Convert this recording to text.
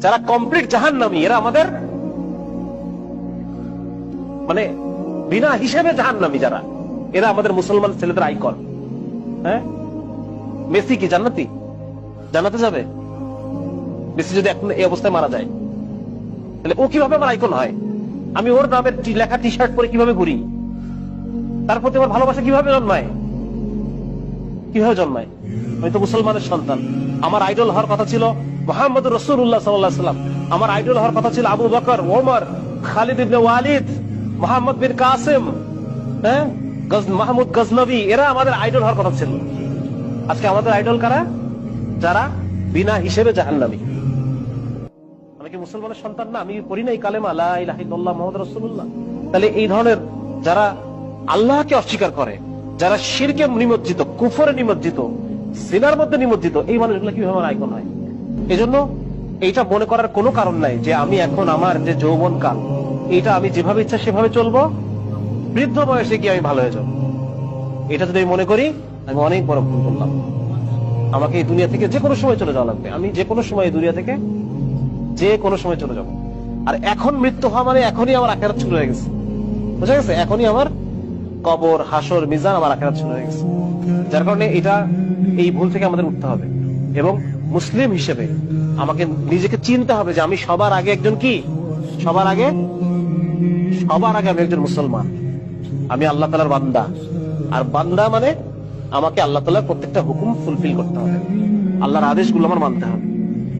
যারা কমপ্লিট জাহান্নামী, এরা আমাদের মানে বিনা হিসেবে জাহান্নামী যারা, এরা আমাদের মুসলমান ছেলেদের আইকন। হ্যাঁ, মেসি কি জান্নাতি? জান্নাতে যাবে? মেসি যদি এখন এই অবস্থায় মারা যায়, তাহলে ও কিভাবে আমার আইকন হয়? আমি ওর নামের লেখা টি শার্ট পরে কিভাবে ঘুরি? তার প্রতি আমার ভালোবাসা কিভাবে জন্মায়? কিভাবে জন্মায়? আমি তো মুসলমানের সন্তান। আমার আইডল হওয়ার কথা ছিল মুহাম্মদ রাসূলুল্লাহ সাল্লাল্লাহু আলাইহি ওয়াসাল্লাম। আমার আইডল হওয়ার কথা ছিল আবু বকর, ওমর, খালিদ ইবনে ওয়ালিদ, মুহাম্মদ বিন কাসিম, হ্যাঁ, মাহমুদ গজনবী, এরা আমাদের আইডল হওয়ার কথা ছিল। আজকে আমাদের আইডল কারা? যারা বিনা হিসেবে জাহান্নামী। আমি কি মুসলমানের সন্তান না? আমি পড়ি নাই কালেমা লা ইলাহা ইল্লাল্লাহ মুহাম্মাদুর রাসূলুল্লাহ? তাহলে এই ধরনের যারা আল্লাহকে অস্বীকার করে, যারা শিরকে নিমজ্জিত, কুফরে নিমজ্জিত, সিনার মধ্যে নিমজ্জিত, এই মানুষগুলো কিভাবে আমার আইকন হয়? এজন্য এইটা মনে করার কোনো কারণ নাই যে আমি এখন আমার যে যৌবন কাল, এইটা আমি যেভাবে ইচ্ছা সেভাবে চলবো, বৃদ্ধ বয়সে গিয়ে আমি ভালো হয়ে যাবো। এটা যদি আমি মনে করি, আমি অনেক বড় ভুল করলাম। আমাকে এই দুনিয়া থেকে যে কোনো সময় চলে যাওয়া লাগবে। আমি যে কোনো সময় এই দুনিয়া থেকে যে কোনো সময় চলে যাবো। আর এখন মৃত্যু হওয়া মানে এখনই আমার আখিরাত শুরু হয়ে গেছে, বুঝা গেছে? এখনই আমার কবর, হাসর, মিজান, আমার আখিরাত শুরু হয়ে গেছে। যার কারণে এটা, এই ভুল থেকে আমাদের উঠতে হবে এবং মুসলিম হিসেবে আমাকে নিজেকে চিনতে হবে যে আমি সবার আগে একজন কি, সবার আগে আমি একজন মুসলমান। আমি আল্লাহ তাআলার বান্দা। আর বান্দা মানে আমাকে আল্লাহ তাআলার প্রত্যেকটা হুকুম ফুলফিল করতে হবে, আল্লাহর আদেশগুলো আমার মানতে হবে।